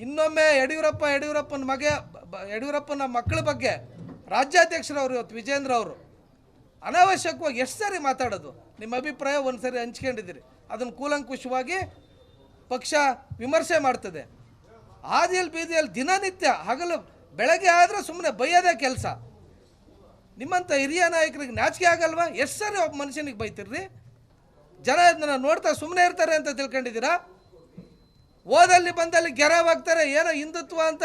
ಇನ್ನೊಮ್ಮೆ ಯಡಿಯೂರಪ್ಪನ ಮಕ್ಕಳ ಬಗ್ಗೆ ರಾಜ್ಯಾಧ್ಯಕ್ಷರವರು ಇವತ್ತು ವಿಜೇಂದ್ರ ಅವರು ಅನಾವಶ್ಯಕವಾಗಿ ಎಷ್ಟು ಸರಿ ಮಾತಾಡೋದು? ನಿಮ್ಮ ಅಭಿಪ್ರಾಯ ಒಂದು ಸರಿ ಹಂಚ್ಕೊಂಡಿದ್ದೀರಿ, ಅದನ್ನು ಕೂಲಂಕುಷವಾಗಿ ಪಕ್ಷ ವಿಮರ್ಶೆ ಮಾಡ್ತದೆ. ಹಾದಿಯಲ್ಲಿ ಬೀದಿಯಲ್ಲಿ ದಿನನಿತ್ಯ ಹಗಲು ಬೆಳಗ್ಗೆ ಆದರೆ ಸುಮ್ಮನೆ ಬೈಯೋದೇ ಕೆಲಸ. ನಿಮ್ಮಂಥ ಹಿರಿಯ ನಾಯಕರಿಗೆ ನಾಚಿಕೆ ಆಗಲ್ವಾ? ಎಷ್ಟು ಸರಿ ಒಬ್ಬ ಮನುಷ್ಯನಿಗೆ ಬೈತಿರ್ರಿ? ಜನ ಇದನ್ನ ನೋಡ್ತಾ ಸುಮ್ಮನೆ ಇರ್ತಾರೆ ಅಂತ ತಿಳ್ಕೊಂಡಿದ್ದೀರಾ? ಓದಲ್ಲಿ ಬಂದಲ್ಲಿ ಗೆರವಾಗ್ತಾರೆ, ಏನೋ ಹಿಂದುತ್ವ ಅಂತ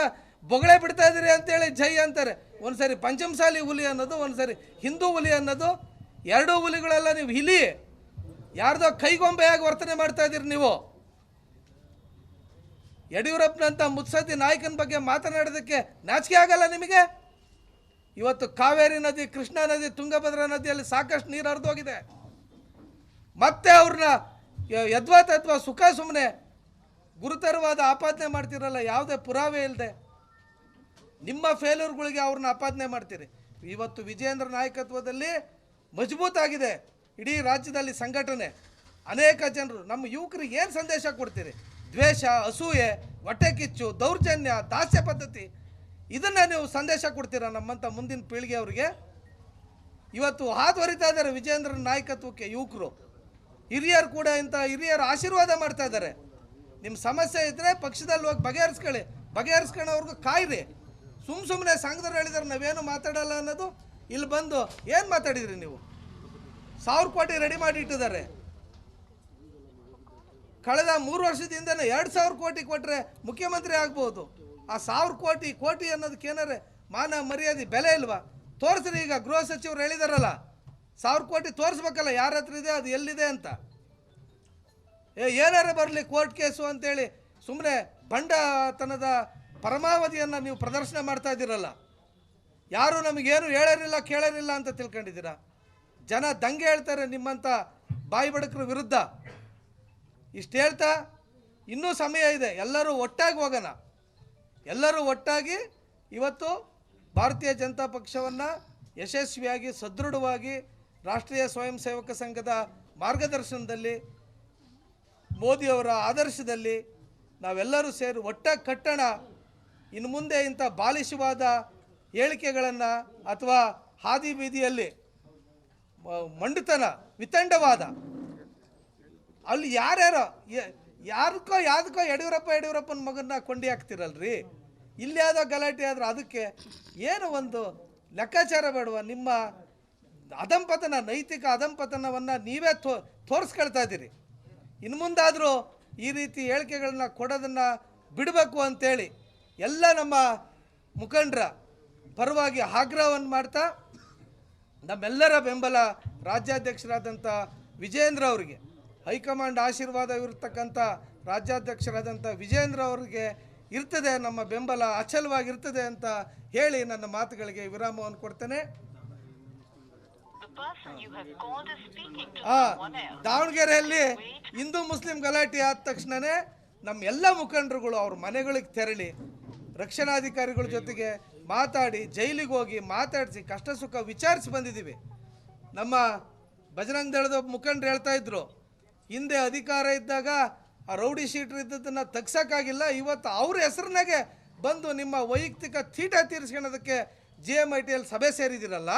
ಬೊಗಳೆ ಬಿಡ್ತಾ ಇದ್ದೀರಿ ಅಂತೇಳಿ ಜೈ ಅಂತಾರೆ. ಒಂದು ಸರಿ ಪಂಚಮಸಾಲಿ ಹುಲಿ ಅನ್ನೋದು, ಒಂದು ಸರಿ ಹಿಂದೂ ಹುಲಿ ಅನ್ನೋದು, ಎರಡೂ ಹುಲಿಗಳೆಲ್ಲ ನೀವು ಹಿಲಿ ಯಾರ್ದೋ ಕೈಗೊಂಬೆಯಾಗಿ ವರ್ತನೆ ಮಾಡ್ತಾ ಇದ್ದೀರಿ ನೀವು. ಯಡಿಯೂರಪ್ಪನಂಥ ಮುತ್ಸದ್ದಿ ನಾಯಕನ ಬಗ್ಗೆ ಮಾತನಾಡೋದಕ್ಕೆ ನಾಚಿಕೆ ಆಗಲ್ಲ ನಿಮಗೆ? ಇವತ್ತು ಕಾವೇರಿ ನದಿ, ಕೃಷ್ಣಾ ನದಿ, ತುಂಗಭದ್ರಾ ನದಿಯಲ್ಲಿ ಸಾಕಷ್ಟು ನೀರು ಹರಿದೋಗಿದೆ. ಮತ್ತೆ ಅವ್ರನ್ನ ಯದ್ವಾ ಸುಖ ಸುಮ್ಮನೆ ಗುರುತರವಾದ ಆಪಾದನೆ ಮಾಡ್ತಿರಲ್ಲ, ಯಾವುದೇ ಪುರಾವೆ ಇಲ್ಲದೆ ನಿಮ್ಮ ಫೇಲ್ಯೂರ್ಗಳಿಗೆ ಅವ್ರನ್ನ ಆಪಾದನೆ ಮಾಡ್ತೀರಿ. ಇವತ್ತು ವಿಜೇಂದ್ರ ನಾಯಕತ್ವದಲ್ಲಿ ಮಜಬೂತಾಗಿದೆ ಇಡೀ ರಾಜ್ಯದಲ್ಲಿ ಸಂಘಟನೆ. ಅನೇಕ ಜನರು, ನಮ್ಮ ಯುವಕರಿಗೆ ಏನು ಸಂದೇಶ ಕೊಡ್ತೀರಿ? ದ್ವೇಷ, ಅಸೂಯೆ, ಹೊಟ್ಟೆ ಕಿಚ್ಚು, ದೌರ್ಜನ್ಯ, ದಾಸ್ಯ ಪದ್ಧತಿ, ಇದನ್ನು ನೀವು ಸಂದೇಶ ಕೊಡ್ತೀರಾ ನಮ್ಮಂಥ ಮುಂದಿನ ಪೀಳಿಗೆ ಅವರಿಗೆ? ಇವತ್ತು ಹಾದುವರಿತಾ ಇದ್ದಾರೆ ವಿಜೇಂದ್ರನ ನಾಯಕತ್ವಕ್ಕೆ ಯುವಕರು. ಹಿರಿಯರು ಕೂಡ ಇಂಥ ಹಿರಿಯರು ಆಶೀರ್ವಾದ ಮಾಡ್ತಾ ಇದ್ದಾರೆ. ನಿಮ್ಮ ಸಮಸ್ಯೆ ಇದ್ದರೆ ಪಕ್ಷದಲ್ಲಿ ಹೋಗಿ ಬಗೆಹರಿಸ್ಕೊಳ್ಳೋವ್ರಿಗೂ ಕಾಯಿರಿ. ಸುಮ್ಮನೆ ಸಂಘದವ್ರು ಹೇಳಿದಾರೆ ನಾವೇನು ಮಾತಾಡಲ್ಲ ಅನ್ನೋದು, ಇಲ್ಲಿ ಬಂದು ಏನು ಮಾತಾಡಿದ್ರಿ ನೀವು? 1000 ಕೋಟಿ ರೆಡಿ ಮಾಡಿ ಇಟ್ಟಿದ್ದಾರೆ. ಕಳೆದ 3 ವರ್ಷದಿಂದನೇ 2000 ಕೋಟಿ ಕೊಟ್ಟರೆ ಮುಖ್ಯಮಂತ್ರಿ ಆಗ್ಬೋದು. ಆ 1000 ಕೋಟಿ ಅನ್ನೋದಕ್ಕೆ ಏನಾರೆ ಮಾನ ಮರ್ಯಾದೆ ಬೆಲೆ ಇಲ್ವಾ? ತೋರಿಸ್ರಿ. ಈಗ ಗೃಹ ಸಚಿವರು ಹೇಳಿದಾರಲ್ಲ, 1000 ಕೋಟಿ ತೋರಿಸ್ಬೇಕಲ್ಲ ಯಾರ ಹತ್ರ ಇದೆ, ಅದು ಎಲ್ಲಿದೆ ಅಂತ. ಏನಾರು ಬರಲಿ ಕೋರ್ಟ್ ಕೇಸು ಅಂತೇಳಿ ಸುಮ್ಮನೆ ಬಂಡತನದ ಪರಮಾವಧಿಯನ್ನು ನೀವು ಪ್ರದರ್ಶನ ಮಾಡ್ತಾ ಇದ್ದೀರಲ್ಲ. ಯಾರು ನಮಗೇನು ಹೇಳೋರಿಲ್ಲ ಕೇಳೋರಿಲ್ಲ ಅಂತ ತಿಳ್ಕೊಂಡಿದ್ದೀರಾ? ಜನ ದಂಗೆ ಹೇಳ್ತಾರೆ ನಿಮ್ಮಂಥ ಬಾಯಿ ಬಡಕರ ವಿರುದ್ಧ. ಇಷ್ಟು ಹೇಳ್ತಾ ಇನ್ನೂ ಸಮಯ ಇದೆ, ಎಲ್ಲರೂ ಒಟ್ಟಾಗಿ ಹೋಗೋಣ. ಎಲ್ಲರೂ ಒಟ್ಟಾಗಿ ಇವತ್ತು ಭಾರತೀಯ ಜನತಾ ಪಕ್ಷವನ್ನು ಯಶಸ್ವಿಯಾಗಿ ಸದೃಢವಾಗಿ ರಾಷ್ಟ್ರೀಯ ಸ್ವಯಂ ಸೇವಕ ಸಂಘದ ಮಾರ್ಗದರ್ಶನದಲ್ಲಿ, ಮೋದಿಯವರ ಆದರ್ಶದಲ್ಲಿ ನಾವೆಲ್ಲರೂ ಸೇರಿ ಒಟ್ಟಾಗಿ ಕಟ್ಟೋಣ. ಇನ್ನು ಮುಂದೆ ಇಂಥ ಬಾಲಿಶವಾದ ಹೇಳಿಕೆಗಳನ್ನು ಅಥವಾ ಹಾದಿ ಬೀದಿಯಲ್ಲಿ ಮಂಡುತನ, ವಿತಂಡವಾದ, ಅಲ್ಲಿ ಯಾರಕ್ಕೋ ಯಡಿಯೂರಪ್ಪನ ಮಗನ್ನ ಕೊಂಡಿ ಹಾಕ್ತಿರಲ್ರಿ. ಇಲ್ಲಿ ಯಾವುದೋ ಗಲಾಟೆ ಆದ್ರೆ ಅದಕ್ಕೆ ಏನು ಒಂದು ಲೆಕ್ಕಾಚಾರ ಬೇಡವಾ? ನಿಮ್ಮ ಅಧಂಪತನ, ನೈತಿಕ ಅಧಂಪತನವನ್ನು ನೀವೇ ತೋರಿಸ್ಕೊಳ್ತಾ ಇದ್ದೀರಿ. ಇನ್ನು ಮುಂದಾದರೂ ಈ ರೀತಿ ಹೇಳಿಕೆಗಳನ್ನ ಕೊಡೋದನ್ನು ಬಿಡಬೇಕು ಅಂತೇಳಿ ಎಲ್ಲ ನಮ್ಮ ಮುಖಂಡರ ಪರವಾಗಿ ಆಗ್ರಹವನ್ನು ಮಾಡ್ತಾ, ನಮ್ಮೆಲ್ಲರ ಬೆಂಬಲ ರಾಜ್ಯಾಧ್ಯಕ್ಷರಾದಂಥ ವಿಜೇಂದ್ರ ಅವರಿಗೆ, ಹೈಕಮಾಂಡ್ ಆಶೀರ್ವಾದವಿರ್ತಕ್ಕಂಥ ರಾಜ್ಯಾಧ್ಯಕ್ಷರಾದಂಥ ವಿಜೇಂದ್ರ ಅವರಿಗೆ ಇರ್ತದೆ, ನಮ್ಮ ಬೆಂಬಲ ಅಚಲವಾಗಿರ್ತದೆ ಅಂತ ಹೇಳಿ ನನ್ನ ಮಾತುಗಳಿಗೆ ವಿರಾಮವನ್ನು ಕೊಡ್ತೇನೆ. ದಾವಣಗೆರೆಯಲ್ಲಿ ಹಿಂದೂ ಮುಸ್ಲಿಂ ಗಲಾಟೆ ಆದ ತಕ್ಷಣವೇ ನಮ್ಮ ಎಲ್ಲ ಮುಖಂಡರುಗಳು ಅವ್ರ ಮನೆಗಳಿಗೆ ತೆರಳಿ ರಕ್ಷಣಾಧಿಕಾರಿಗಳ ಜೊತೆಗೆ ಮಾತಾಡಿ, ಜೈಲಿಗೆ ಹೋಗಿ ಮಾತಾಡಿಸಿ ಕಷ್ಟ ಸುಖ ವಿಚಾರಿಸಿ ಬಂದಿದ್ದೀವಿ. ನಮ್ಮ ಬಜರಂಗ ದಳದ ಮುಖಂಡರು ಹೇಳ್ತಾ ಇದ್ರು, ಹಿಂದೆ ಅಧಿಕಾರ ಇದ್ದಾಗ ಆ ರೌಡಿ ಶೀಟ್ರ್ ಇದ್ದದನ್ನು ತಗ್ಸೋಕ್ಕಾಗಿಲ್ಲ, ಇವತ್ತು ಅವ್ರ ಹೆಸರಿನಾಗೆ ಬಂದು ನಿಮ್ಮ ವೈಯಕ್ತಿಕ ತೀಟ ತೀರಿಸ್ಕೊಳ್ಳೋದಕ್ಕೆ GMITಯಲ್ಲಿ ಸಭೆ ಸೇರಿದಿರಲ್ಲ.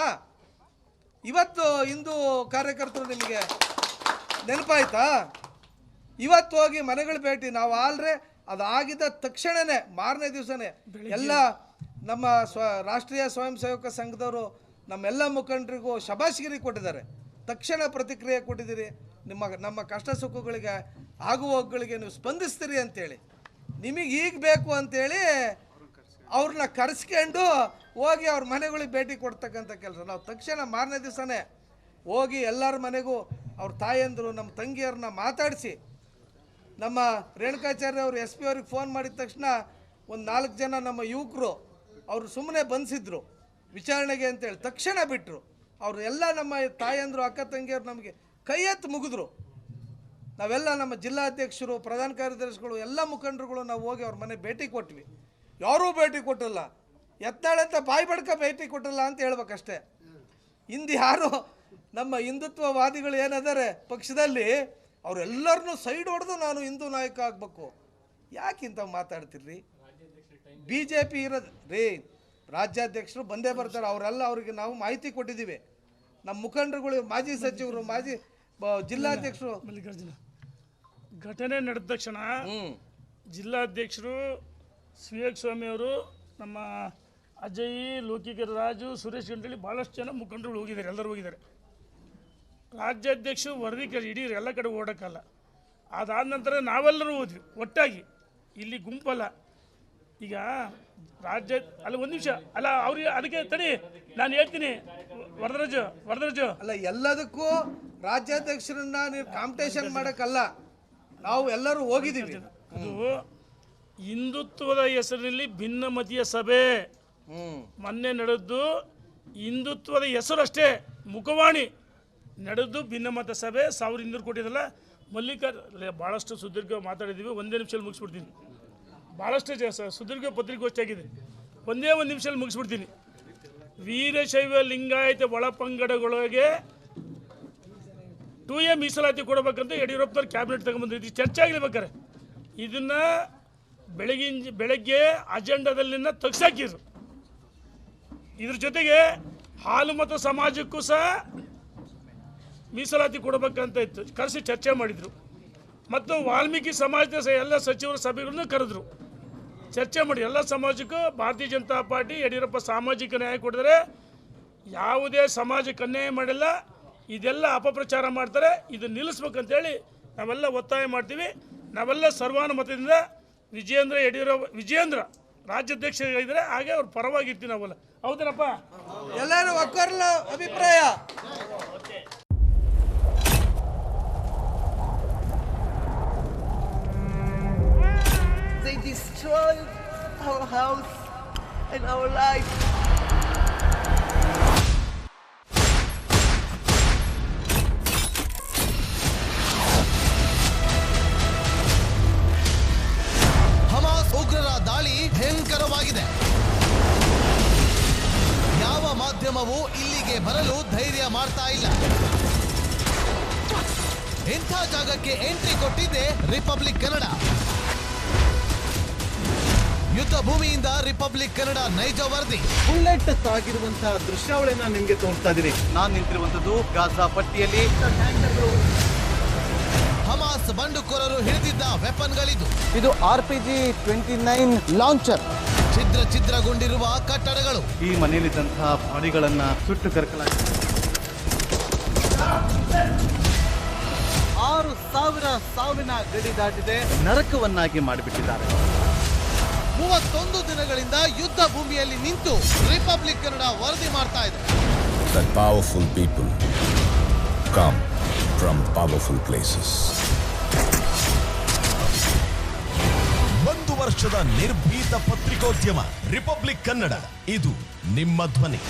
ಇವತ್ತು ಹಿಂದೂ ಕಾರ್ಯಕರ್ತರು ನಿಮಗೆ ನೆನಪಾಯ್ತಾ? ಇವತ್ತು ಹೋಗಿ ಮನೆಗಳ ಭೇಟಿ ನಾವು ಆಲ್ರೆ ಅದಾಗಿದ್ದ ತಕ್ಷಣವೇ ಮಾರನೇ ದಿವಸನೇ ಎಲ್ಲ ನಮ್ಮ ರಾಷ್ಟ್ರೀಯ ಸ್ವಯಂ ಸೇವಕ ಸಂಘದವರು ನಮ್ಮೆಲ್ಲ ಮುಖಂಡರಿಗೂ ಶಬಾಷ್ಗಿರಿ ಕೊಟ್ಟಿದ್ದಾರೆ. ತಕ್ಷಣ ಪ್ರತಿಕ್ರಿಯೆ ಕೊಟ್ಟಿದ್ದೀರಿ. ನಮ್ಮ ಕಷ್ಟ ಸುಖಗಳಿಗೆ ಆಗುವಗಳಿಗೆ ನೀವು ಸ್ಪಂದಿಸ್ತೀರಿ ಅಂತೇಳಿ, ನಿಮಗೆ ಈಗ ಬೇಕು ಅಂತೇಳಿ ಅವ್ರನ್ನ ಕರೆಸ್ಕೊಂಡು ಹೋಗಿ ಅವ್ರ ಮನೆಗಳಿಗೆ ಭೇಟಿ ಕೊಡ್ತಕ್ಕಂಥ ಕೆಲಸ. ನಾವು ತಕ್ಷಣ ಮಾರನೇ ದಿವಸನೇ ಹೋಗಿ ಎಲ್ಲರ ಮನೆಗೂ ಅವ್ರ ತಾಯಂದರು, ನಮ್ಮ ತಂಗಿಯರನ್ನ ಮಾತಾಡಿಸಿ, ನಮ್ಮ ರೇಣುಕಾಚಾರ್ಯ ಅವರು SP ಅವ್ರಿಗೆ ಫೋನ್ ಮಾಡಿದ ತಕ್ಷಣ ಒಂದು 4 ಜನ ನಮ್ಮ ಯುವಕರು ಅವರು ಸುಮ್ಮನೆ ಬಂಧಿಸಿದ್ರು ವಿಚಾರಣೆಗೆ ಅಂತೇಳಿ, ತಕ್ಷಣ ಬಿಟ್ಟರು. ಅವರು ಎಲ್ಲ ನಮ್ಮ ತಾಯಂದರು, ಅಕ್ಕ ತಂಗಿಯರು ನಮಗೆ ಕೈ ಎತ್ತು ಮುಗಿದ್ರು. ನಾವೆಲ್ಲ ನಮ್ಮ ಜಿಲ್ಲಾಧ್ಯಕ್ಷರು, ಪ್ರಧಾನ ಕಾರ್ಯದರ್ಶಿಗಳು, ಎಲ್ಲ ಮುಖಂಡರುಗಳು ನಾವು ಹೋಗಿ ಅವ್ರ ಮನೆ ಭೇಟಿ ಕೊಟ್ವಿ. ಯಾರೂ ಭೇಟಿ ಕೊಟ್ಟಿಲ್ಲ, ಎತ್ತಾಳಂತ ಬಾಯಿ ಬಡ್ಕ ಭೇಟಿ ಕೊಟ್ಟಿಲ್ಲ ಅಂತ ಹೇಳ್ಬೇಕಷ್ಟೇ. ಹಿಂದೆ ಯಾರು ನಮ್ಮ ಹಿಂದುತ್ವವಾದಿಗಳು ಏನಾದರೆ ಪಕ್ಷದಲ್ಲಿ, ಅವರೆಲ್ಲರನ್ನೂ ಸೈಡ್ ಹೊಡೆದು ನಾನು ಹಿಂದೂ ನಾಯಕ ಆಗಬೇಕು. ಯಾಕಿಂತ ಮಾತಾಡ್ತಿರ್ರಿ? BJP ಇರೋದು ರೀ, ರಾಜ್ಯಾಧ್ಯಕ್ಷರು ಬಂದೇ ಬರ್ತಾರೆ, ಅವರೆಲ್ಲ ಅವ್ರಿಗೆ ನಾವು ಮಾಹಿತಿ ಕೊಟ್ಟಿದ್ದೀವಿ. ನಮ್ಮ ಮುಖಂಡರುಗಳು, ಮಾಜಿ ಸಚಿವರು, ಮಾಜಿ ಜಿಲ್ಲಾಧ್ಯಕ್ಷರು. ಮಲ್ಲಿಕಾರ್ಜುನ, ಘಟನೆ ನಡೆದ ತಕ್ಷಣ ಜಿಲ್ಲಾಧ್ಯಕ್ಷರು ವಿವೇಕ್ ಸ್ವಾಮಿ ಅವರು, ನಮ್ಮ ಅಜಯ್, ಲೋಕಿಕರ ರಾಜು, ಸುರೇಶ್ ಗಂಟಳಿ, ಭಾಳಷ್ಟು ಜನ ಮುಖಂಡರುಗಳು ಹೋಗಿದ್ದಾರೆ, ಎಲ್ಲರೂ ಹೋಗಿದ್ದಾರೆ. ರಾಜ್ಯಾಧ್ಯಕ್ಷರು ವರದಿ ಇಡೀ ಎಲ್ಲ ಕಡೆ ಓಡೋಕ್ಕಲ್ಲ. ಅದಾದ ನಂತರ ನಾವೆಲ್ಲರೂ ಹೋದ್ವಿ ಒಟ್ಟಾಗಿ, ಇಲ್ಲಿ ಗುಂಪಲ್ಲ. ಈಗ ರಾಜ್ಯ ಅಲ್ಲ, ಒಂದು ನಿಮಿಷ ಅಲ್ಲ, ಅವ್ರಿಗೆ ಅದಕ್ಕೆ ತಡಿ, ನಾನು ಹೇಳ್ತೀನಿ. ವರದರಾಜು ಅಲ್ಲ, ಎಲ್ಲದಕ್ಕೂ ರಾಜ್ಯಾಧ್ಯಕ್ಷರನ್ನ ನೀವು ಕಾಂಪಿಟೇಷನ್ ಮಾಡೋಕ್ಕಲ್ಲ, ನಾವು ಎಲ್ಲರೂ ಹೋಗಿದ್ದೀವಿ. ಅದು ಹಿಂದುತ್ವದ ಹೆಸರಿನಲ್ಲಿ ಭಿನ್ನಮತೀಯ ಸಭೆ ಮೊನ್ನೆ ನಡೆದು, ಹಿಂದುತ್ವದ ಹೆಸರು ಅಷ್ಟೇ, ಮುಖವಾಣಿ ನಡೆದು ಭಿನ್ನಮತ ಸಭೆ 1200 ಕೊಟ್ಟಿದ್ದಲ್ಲ. ಭಾಳಷ್ಟು ಸುದೀರ್ಘ ಮಾತಾಡಿದ್ದೀವಿ, ಒಂದೇ ನಿಮಿಷದಲ್ಲಿ ಮುಗಿಸ್ಬಿಡ್ತೀನಿ. ಭಾಳಷ್ಟು ಸುದೀರ್ಘ ಪತ್ರಿಕೋಷ್ಠಿ ಆಗಿದೆ, ಒಂದೇ ಒಂದು ನಿಮಿಷದಲ್ಲಿ ಮುಗಿಸ್ಬಿಡ್ತೀನಿ. ವೀರಶೈವ ಲಿಂಗಾಯತ ಒಳಪಂಗಡಗಳಿಗೆ 2A ಮೀಸಲಾತಿ ಕೊಡಬೇಕಂತ ಯಡಿಯೂರಪ್ಪನವ್ರು ಕ್ಯಾಬಿನೆಟ್ ತಗೊಂಡ್ಬಂದಿದ್ದು ಚರ್ಚೆ ಆಗಲೇಬೇಕಾರೆ ಇದನ್ನು ಬೆಳಗ್ಗೆ ಅಜೆಂಡಾದಲ್ಲಿನ ತೆಗೆಸಾಕಿದ್ರು. ಇದ್ರ ಜೊತೆಗೆ ಹಾಲು ಮತ್ತು ಸಮಾಜಕ್ಕೂ ಸಹ ಮೀಸಲಾತಿ ಕೊಡಬೇಕಂತ ಇತ್ತು, ಕರೆಸಿ ಚರ್ಚೆ ಮಾಡಿದರು. ಮತ್ತು ವಾಲ್ಮೀಕಿ ಸಮಾಜದ ಎಲ್ಲ ಸಚಿವರ ಸಭೆಗಳನ್ನು ಕರೆದ್ರು, ಚರ್ಚೆ ಮಾಡಿ ಎಲ್ಲ ಸಮಾಜಕ್ಕೂ ಭಾರತೀಯ ಜನತಾ ಪಾರ್ಟಿ ಯಡಿಯೂರಪ್ಪ ಸಾಮಾಜಿಕ ನ್ಯಾಯ ಕೊಡಿದರೆ ಯಾವುದೇ ಸಮಾಜಕ್ಕೆ ಅನ್ಯಾಯ ಮಾಡಿಲ್ಲ, ಇದೆಲ್ಲ ಅಪಪ್ರಚಾರ ಮಾಡ್ತಾರೆ, ಇದು ನಿಲ್ಲಿಸ್ಬೇಕಂತೇಳಿ ನಾವೆಲ್ಲ ಒತ್ತಾಯ ಮಾಡ್ತೀವಿ. ನಾವೆಲ್ಲ ಸರ್ವಾನುಮತದಿಂದ ವಿಜಯೇಂದ್ರ ರಾಜ್ಯಾಧ್ಯಕ್ಷ ಇದ್ದಾರೆ, ಹಾಗೆ ಅವ್ರ ಪರವಾಗಿರ್ತೀವಿ ನಾವೆಲ್ಲ. ಹೌದೇನಪ್ಪ? ಎಲ್ಲರೂ ಒಕ್ಕರ್ಲ ಅಭಿಪ್ರಾಯ. They destroyed our house and our life. Hamas ಉಗ್ರರ ದಾಳಿ ಭಯಂಕರವಾಗಿದೆ. ಯಾವ ಮಾಧ್ಯಮವೂ ಇಲ್ಲಿಗೆ ಬರಲು ಧೈರ್ಯ ಮಾಡ್ತಾ ಇಲ್ಲ. ಇಂಥ ಜಾಗಕ್ಕೆ ಎಂಟ್ರಿ ಕೊಟ್ಟಿದೆ ರಿಪಬ್ಲಿಕ್ ಕನ್ನಡ. ಯುದ್ಧ ಭೂಮಿಯಿಂದ ರಿಪಬ್ಲಿಕ್ ಕನ್ನಡ ನೈಜ ವರದಿ. ಬುಲೆಟ್ ಸಾಗಿರುವಂತಹ ದೃಶ್ಯಾವಳಿಯನ್ನ ನಿಮ್ಗೆ ತೋರಿಸ್ತಾ ಇದ್ದೀನಿ. ನಾನು ನಿಂತಿರುವಂತದ್ದು ಗಾಜಾ ಪಟ್ಟಿಯಲ್ಲಿ. ಹಮಾಸ್ ಬಂಡುಕೋರರು ಹಿಡಿದಿದ್ದ ವೆಪನ್ಗಳಿದು. ಇದು RPG-29 ಲಾಂಚರ್. ಛಿದ್ರಗೊಂಡಿರುವ ಕಟ್ಟಡಗಳು. ಈ ಮನೆಯಲ್ಲಿದ್ದಂತಹ ಬಾಡಿಗಳನ್ನ ಸುಟ್ಟು ಕರಕಲಾಗಿದೆ. 6,000 ಸಾವಿನ ಗಡಿ ದಾಟಿದೆ, ನರಕವನ್ನಾಗಿ ಮಾಡಿಬಿಟ್ಟಿದ್ದಾರೆ. 31 ದಿನಗಳಿಂದ ಯುದ್ಧ ಭೂಮಿಯಲ್ಲಿ ನಿಂತು ರಿಪಬ್ಲಿಕ್ ಕನ್ನಡ ವರದಿ ಮಾಡ್ತಾ ಇದೆ. That powerful people come from powerful places. 1 ವರ್ಷದ ನಿರ್ಭೀತ ಪತ್ರಿಕೋದ್ಯಮ ರಿಪಬ್ಲಿಕ್ ಕನ್ನಡ, ಇದು ನಿಮ್ಮ ಧ್ವನಿ.